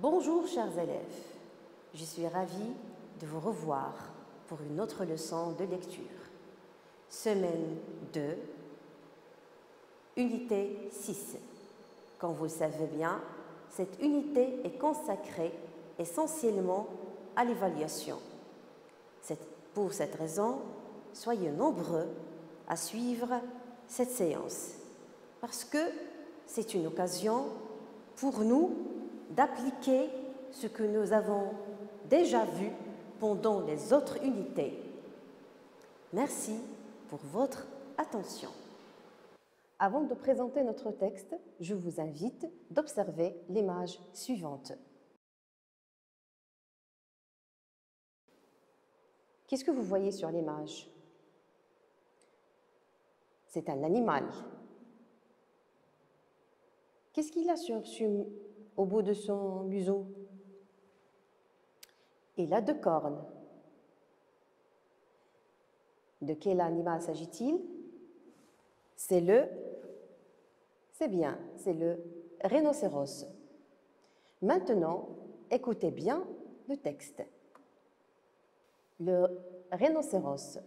Bonjour chers élèves, je suis ravie de vous revoir pour une autre leçon de lecture. Semaine 2, unité 6. Comme vous le savez bien, cette unité est consacrée essentiellement à l'évaluation. Pour cette raison, soyez nombreux à suivre cette séance parce que c'est une occasion pour nous d'appliquer ce que nous avons déjà vu pendant les autres unités. Merci pour votre attention. Avant de présenter notre texte, je vous invite d'observer l'image suivante. Qu'est-ce que vous voyez sur l'image? C'est un animal. Qu'est-ce qu'il a au bout de son museau? Il a 2 cornes. De quel animal s'agit-il? C'est le rhinocéros. Maintenant, écoutez bien le texte. Le rhinocéros.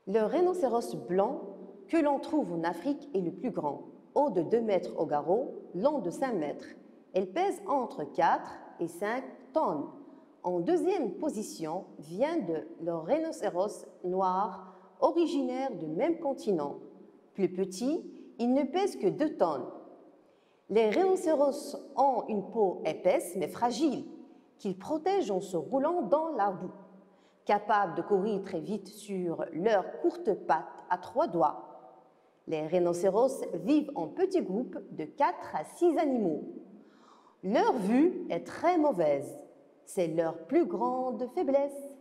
Le rhinocéros blanc que l'on trouve en Afrique est le plus grand, haut de 2 mètres au garrot, long de 5 mètres. Elle pèse entre 4 et 5 tonnes. En deuxième position vient le rhinocéros noir, originaire du même continent. Plus petit, il ne pèse que 2 tonnes. Les rhinocéros ont une peau épaisse mais fragile, qu'ils protègent en se roulant dans la boue. Capables de courir très vite sur leurs courtes pattes à 3 doigts. Les rhinocéros vivent en petits groupes de 4 à 6 animaux. Leur vue est très mauvaise. C'est leur plus grande faiblesse.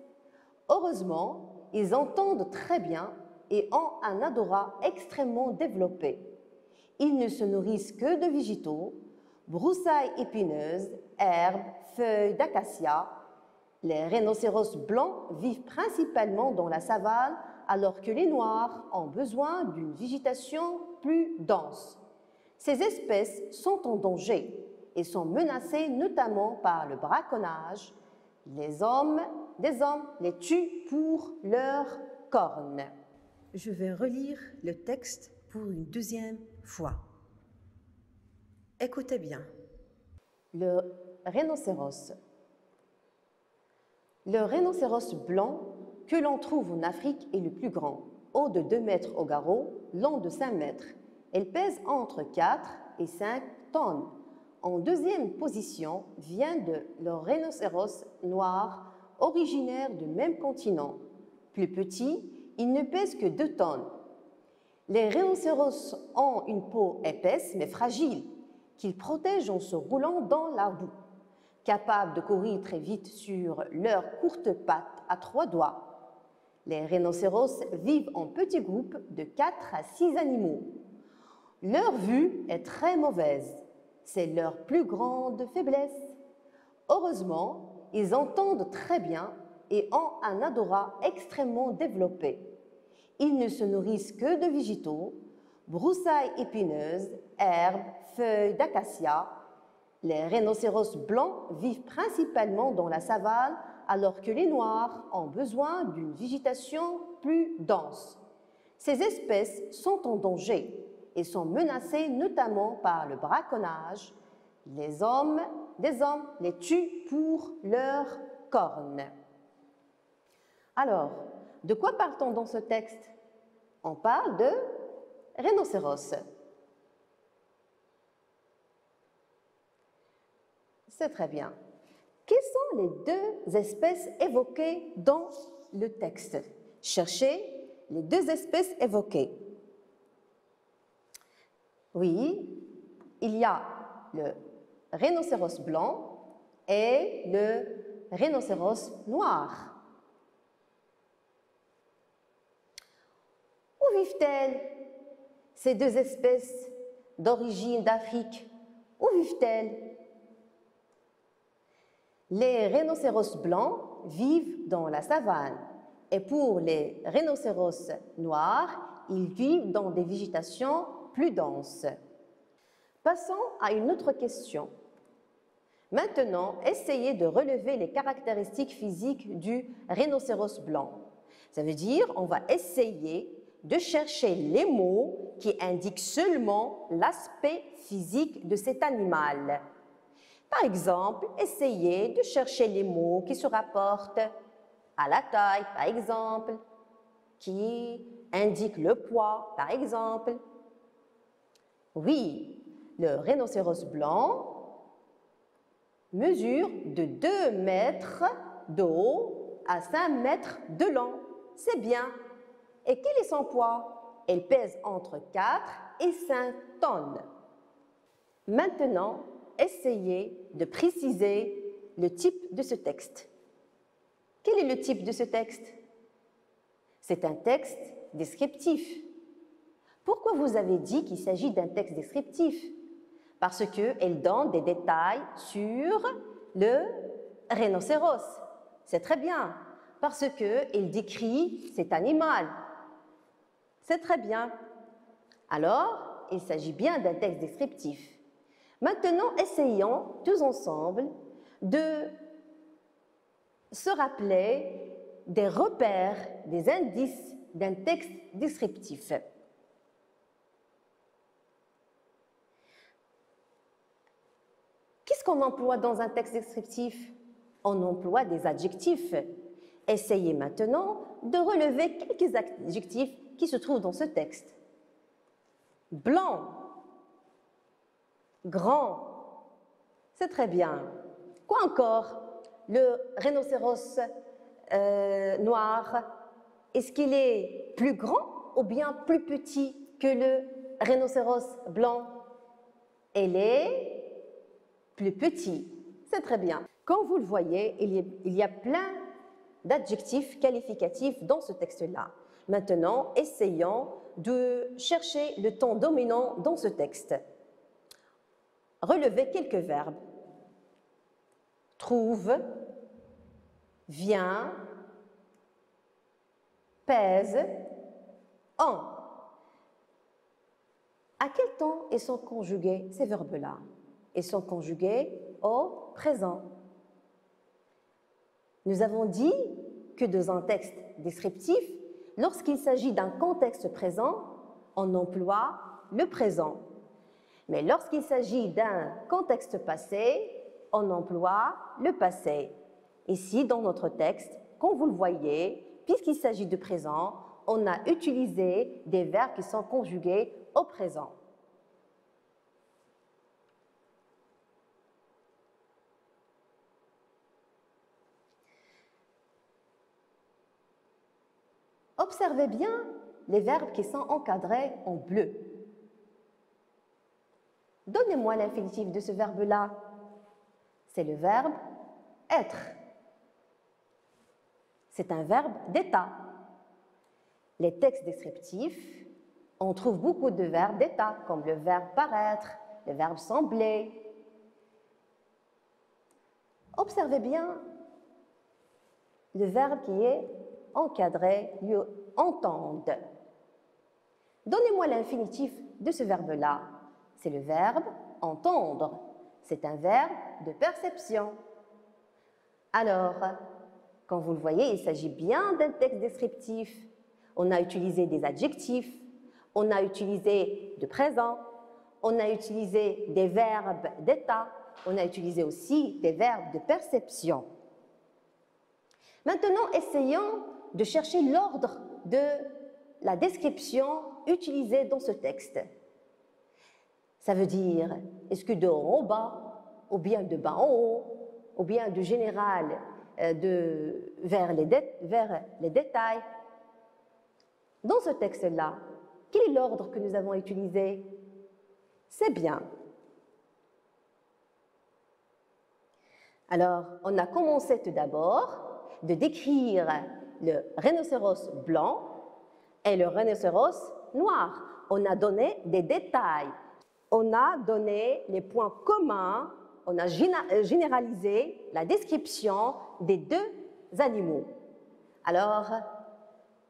Heureusement, ils entendent très bien et ont un odorat extrêmement développé. Ils ne se nourrissent que de végétaux, broussailles épineuses, herbes, feuilles d'acacia. Les rhinocéros blancs vivent principalement dans la savane, alors que les noirs ont besoin d'une végétation plus dense. Ces espèces sont en danger et sont menacées notamment par le braconnage. Des hommes les tuent pour leurs cornes. Je vais relire le texte pour une deuxième fois. Écoutez bien. Le rhinocéros. Le rhinocéros blanc que l'on trouve en Afrique est le plus grand, haut de 2 mètres au garrot, long de 5 mètres. Elle pèse entre 4 et 5 tonnes. En deuxième position vient le rhinocéros noir, originaire du même continent. Plus petit, il ne pèse que 2 tonnes. Les rhinocéros ont une peau épaisse mais fragile, qu'ils protègent en se roulant dans la boue. Capables de courir très vite sur leurs courtes pattes à 3 doigts. Les rhinocéros vivent en petits groupes de 4 à 6 animaux. Leur vue est très mauvaise. C'est leur plus grande faiblesse. Heureusement, ils entendent très bien et ont un odorat extrêmement développé. Ils ne se nourrissent que de végétaux, broussailles épineuses, herbes, feuilles d'acacia. Les rhinocéros blancs vivent principalement dans la savane, alors que les noirs ont besoin d'une végétation plus dense. Ces espèces sont en danger et sont menacées notamment par le braconnage. Des hommes les tuent pour leurs cornes. Alors, de quoi parle-t-on dans ce texte? On parle de rhinocéros. C'est très bien. Quelles sont les 2 espèces évoquées dans le texte? Cherchez les 2 espèces évoquées. Oui, il y a le rhinocéros blanc et le rhinocéros noir. Où vivent-elles, ces 2 espèces d'origine d'Afrique? Où vivent-elles? Les rhinocéros blancs vivent dans la savane et pour les rhinocéros noirs, ils vivent dans des végétations plus denses. Passons à une autre question. Maintenant, essayez de relever les caractéristiques physiques du rhinocéros blanc. Ça veut dire on va essayer de chercher les mots qui indiquent seulement l'aspect physique de cet animal. Par exemple, essayez de chercher les mots qui se rapportent à la taille, par exemple, qui indiquent le poids, par exemple. Oui, le rhinocéros blanc mesure de 2 mètres de haut à 5 mètres de long. C'est bien. Et quel est son poids? Elle pèse entre 4 et 5 tonnes. Maintenant, essayez de préciser le type de ce texte. Quel est le type de ce texte? C'est un texte descriptif. Pourquoi vous avez dit qu'il s'agit d'un texte descriptif? Parce qu'elle donne des détails sur le rhinocéros. C'est très bien. Parce qu'elle décrit cet animal. C'est très bien. Alors, il s'agit bien d'un texte descriptif. Maintenant, essayons tous ensemble de se rappeler des repères, des indices d'un texte descriptif. Qu'est-ce qu'on emploie dans un texte descriptif? On emploie des adjectifs. Essayez maintenant de relever quelques adjectifs qui se trouvent dans ce texte. Blanc, grand, c'est très bien. Quoi encore? Le rhinocéros noir, est-ce qu'il est plus grand ou bien plus petit que le rhinocéros blanc? Elle est plus petit, c'est très bien. Comme vous le voyez, il y a plein d'adjectifs qualificatifs dans ce texte-là. Maintenant, essayons de chercher le ton dominant dans ce texte. Relevez quelques verbes. Trouve, vient, pèse, en. À quel temps ils sont conjugués ces verbes-là? Ils sont conjugués au présent. Nous avons dit que dans un texte descriptif, lorsqu'il s'agit d'un contexte présent, on emploie le présent. Mais lorsqu'il s'agit d'un contexte passé, on emploie le passé. Ici, dans notre texte, comme vous le voyez, puisqu'il s'agit de présent, on a utilisé des verbes qui sont conjugués au présent. Observez bien les verbes qui sont encadrés en bleu. Donnez-moi l'infinitif de ce verbe-là. C'est le verbe être. C'est un verbe d'état. Les textes descriptifs, on trouve beaucoup de verbes d'état, comme le verbe paraître, le verbe sembler. Observez bien le verbe qui est encadré, lui entendre. Donnez-moi l'infinitif de ce verbe-là. C'est le verbe entendre. C'est un verbe de perception. Alors, quand vous le voyez, il s'agit bien d'un texte descriptif. On a utilisé des adjectifs, on a utilisé de présent, on a utilisé des verbes d'état, on a utilisé aussi des verbes de perception. Maintenant, essayons de chercher l'ordre de la description utilisée dans ce texte. Ça veut dire, est-ce que de haut en bas, ou bien de bas en haut, ou bien du général vers les détails? Dans ce texte-là, quel est l'ordre que nous avons utilisé? C'est bien. Alors, on a commencé tout d'abord de décrire le rhinocéros blanc et le rhinocéros noir. On a donné des détails. On a donné les points communs. On a généralisé la description des deux animaux. Alors,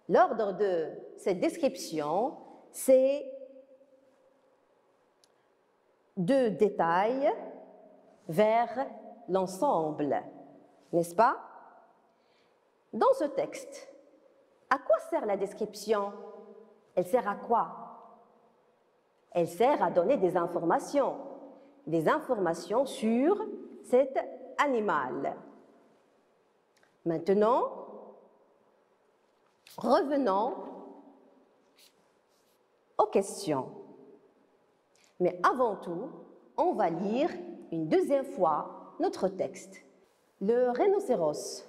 l'ordre de cette description, c'est de détails vers l'ensemble, n'est-ce pas? Dans ce texte, à quoi sert la description? Elle sert à quoi? Elle sert à donner des informations sur cet animal. Maintenant, revenons aux questions. Mais avant tout, on va lire une deuxième fois notre texte. Le rhinocéros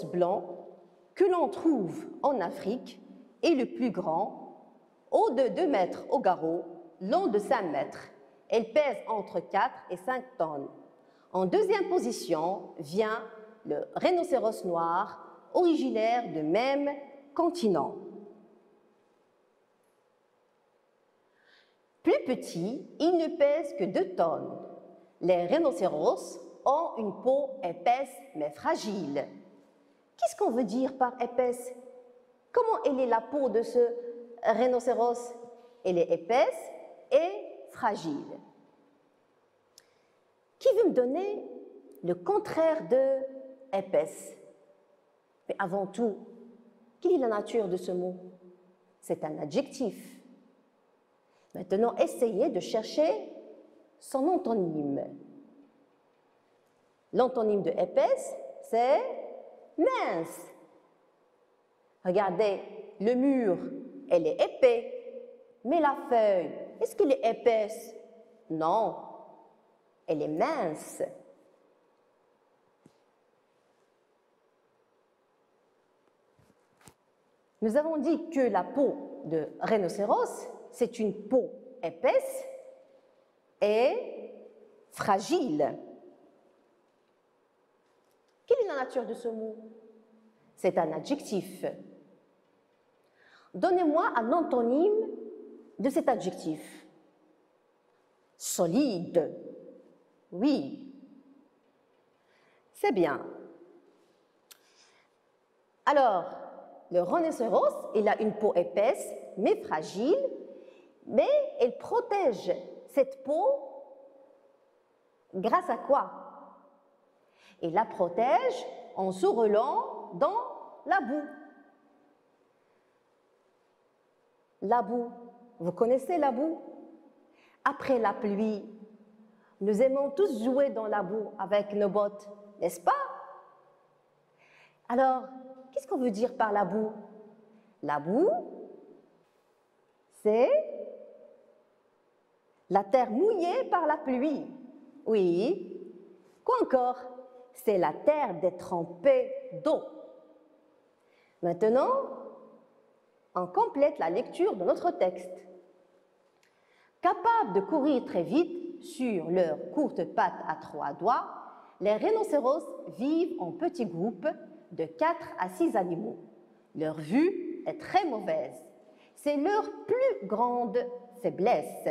blanc que l'on trouve en Afrique est le plus grand, haut de 2 mètres au garrot, long de 5 mètres. Elle pèse entre 4 et 5 tonnes. En deuxième position vient le rhinocéros noir, originaire du même continent. Plus petit, il ne pèse que 2 tonnes. Les rhinocéros ont une peau épaisse mais fragile. Qu'est-ce qu'on veut dire par épaisse? Comment elle est la peau de ce rhinocéros? Elle est épaisse et fragile. Qui veut me donner le contraire de épaisse? Mais avant tout, quelle est la nature de ce mot? C'est un adjectif. Maintenant, essayez de chercher son antonyme. L'antonyme de épaisse, c'est mince. Regardez, le mur, elle est épais, mais la feuille, est-ce qu'elle est épaisse? Non, elle est mince. Nous avons dit que la peau de rhinocéros, c'est une peau épaisse et fragile. Quelle est la nature de ce mot? C'est un adjectif. Donnez-moi un antonyme de cet adjectif. Solide. Oui. C'est bien. Alors, le rhinocéros, il a une peau épaisse mais fragile, mais elle protège cette peau grâce à quoi? Il la protège en se roulant dans la boue. La boue, vous connaissez la boue? Après la pluie, nous aimons tous jouer dans la boue avec nos bottes, n'est-ce pas? Alors, qu'est-ce qu'on veut dire par la boue? La boue, c'est la terre mouillée par la pluie. Oui. Quoi encore? C'est la terre détrempée d'eau. Maintenant, on complète la lecture de notre texte. Capables de courir très vite sur leurs courtes pattes à 3 doigts, les rhinocéros vivent en petits groupes de 4 à 6 animaux. Leur vue est très mauvaise. C'est leur plus grande faiblesse.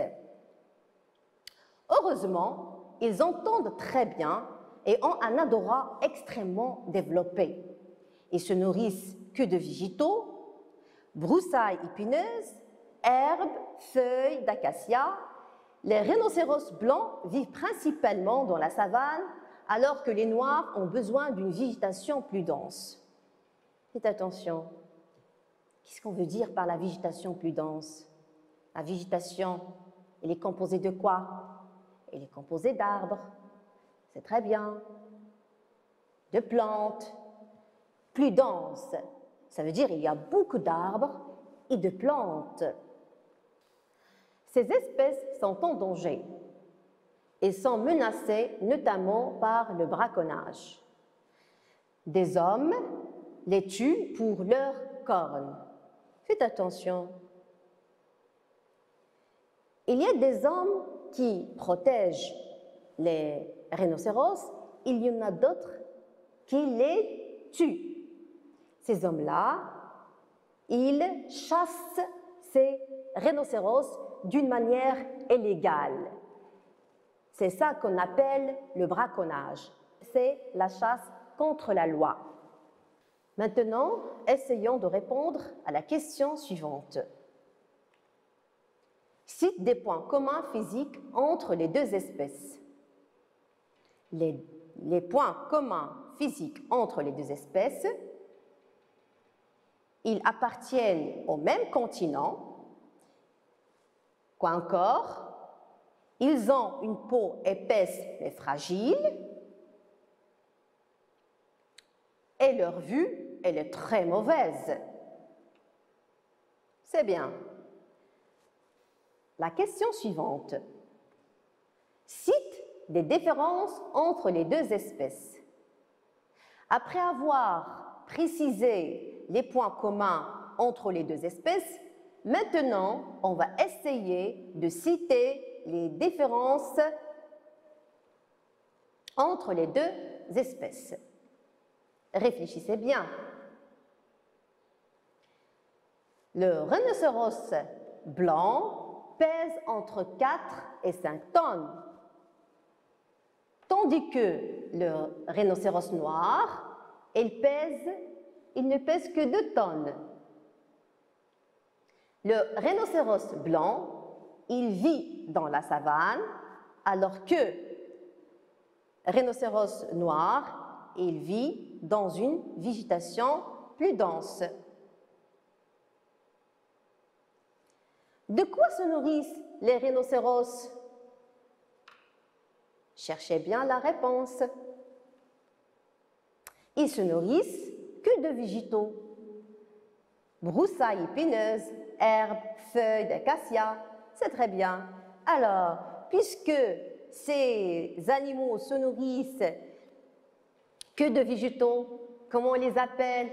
Heureusement, ils entendent très bien et ont un odorat extrêmement développé. Ils se nourrissent que de végétaux, broussailles épineuses, herbes, feuilles d'acacia. Les rhinocéros blancs vivent principalement dans la savane, alors que les noirs ont besoin d'une végétation plus dense. Faites attention. Qu'est-ce qu'on veut dire par la végétation plus dense? La végétation, elle est composée de quoi? Elle est composée d'arbres. C'est très bien. De plantes. Plus dense, ça veut dire qu'il y a beaucoup d'arbres et de plantes. Ces espèces sont en danger et sont menacées notamment par le braconnage. Des hommes les tuent pour leurs cornes. Faites attention. Il y a des hommes qui protègent les rhinocéros, il y en a d'autres qui les tuent. Ces hommes-là, ils chassent ces rhinocéros d'une manière illégale. C'est ça qu'on appelle le braconnage. C'est la chasse contre la loi. Maintenant, essayons de répondre à la question suivante. Cite des points communs physiques entre les deux espèces. les points communs physiques entre les deux espèces. Ils appartiennent au même continent. Quoi encore? Ils ont une peau épaisse mais fragile. Et leur vue, elle est très mauvaise. C'est bien. La question suivante. Cite des différences entre les deux espèces. Après avoir précisé les points communs entre les deux espèces, maintenant, on va essayer de citer les différences entre les deux espèces. Réfléchissez bien. Le rhinocéros blanc pèse entre 4 et 5 tonnes, tandis que le rhinocéros noir, il ne pèse que 2 tonnes. Le rhinocéros blanc, il vit dans la savane, alors que le rhinocéros noir, il vit dans une végétation plus dense. De quoi se nourrissent les rhinocéros? Cherchez bien la réponse. Ils se nourrissent que de végétaux. Broussailles épineuses, herbes, feuilles d'acacia, c'est très bien. Alors, puisque ces animaux se nourrissent que de végétaux, comment on les appelle?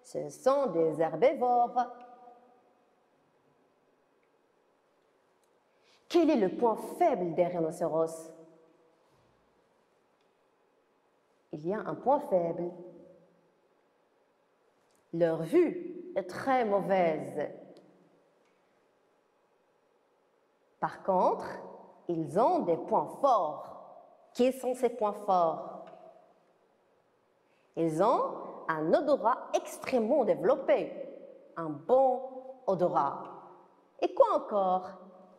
Ce sont des herbivores. Quel est le point faible des rhinocéros? Il y a un point faible. Leur vue est très mauvaise. Par contre, ils ont des points forts. Quels sont ces points forts? Ils ont un odorat extrêmement développé, un bon odorat. Et quoi encore?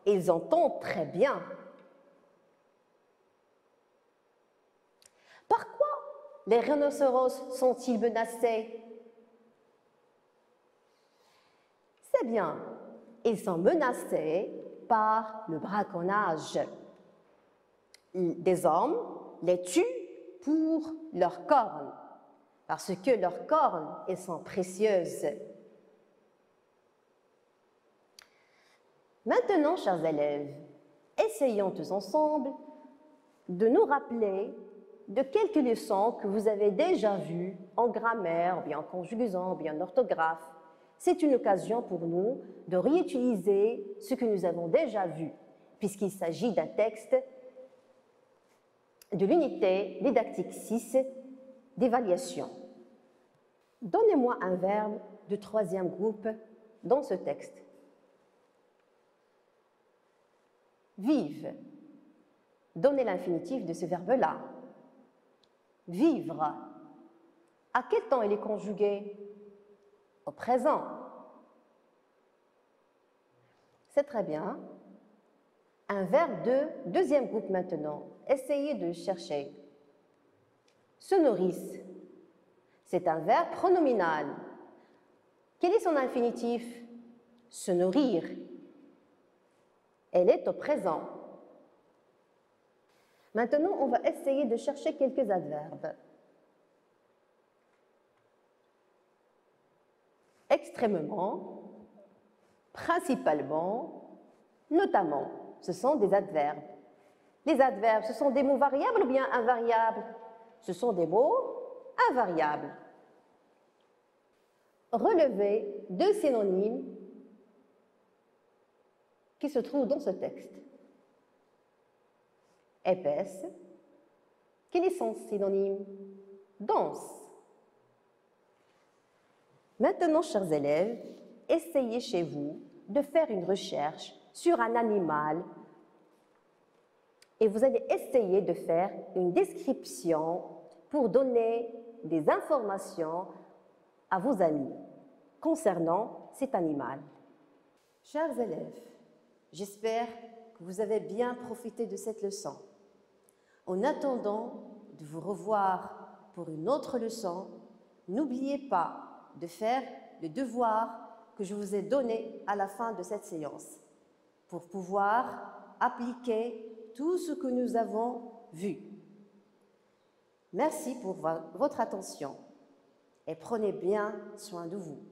Ils entendent très bien. Par quoi les rhinocéros sont-ils menacés? C'est bien, ils sont menacés par le braconnage. Des hommes les tuent pour leurs cornes, parce que leurs cornes, elles sont précieuses. Maintenant, chers élèves, essayons tous ensemble de nous rappeler de quelques leçons que vous avez déjà vues en grammaire, ou bien en conjugaison, ou bien en orthographe. C'est une occasion pour nous de réutiliser ce que nous avons déjà vu, puisqu'il s'agit d'un texte de l'unité didactique 6 d'évaluation. Donnez-moi un verbe de 3e groupe dans ce texte. Vive. Donnez l'infinitif de ce verbe-là. Vivre. À quel temps il est conjugué? Au présent. C'est très bien. Un verbe de 2e groupe maintenant. Essayez de chercher. Se nourrissent. C'est un verbe pronominal. Quel est son infinitif? Se nourrir. Elle est au présent. Maintenant, on va essayer de chercher quelques adverbes. Extrêmement, principalement, notamment, ce sont des adverbes. Les adverbes, ce sont des mots variables ou bien invariables? Ce sont des mots invariables. Relevez 2 synonymes qui se trouvent dans ce texte. Épaisse. Quel est son synonyme? Dense. Maintenant, chers élèves, essayez chez vous de faire une recherche sur un animal et vous allez essayer de faire une description pour donner des informations à vos amis concernant cet animal. Chers élèves, j'espère que vous avez bien profité de cette leçon. En attendant de vous revoir pour une autre leçon, n'oubliez pas de faire le devoir que je vous ai donné à la fin de cette séance pour pouvoir appliquer tout ce que nous avons vu. Merci pour votre attention et prenez bien soin de vous.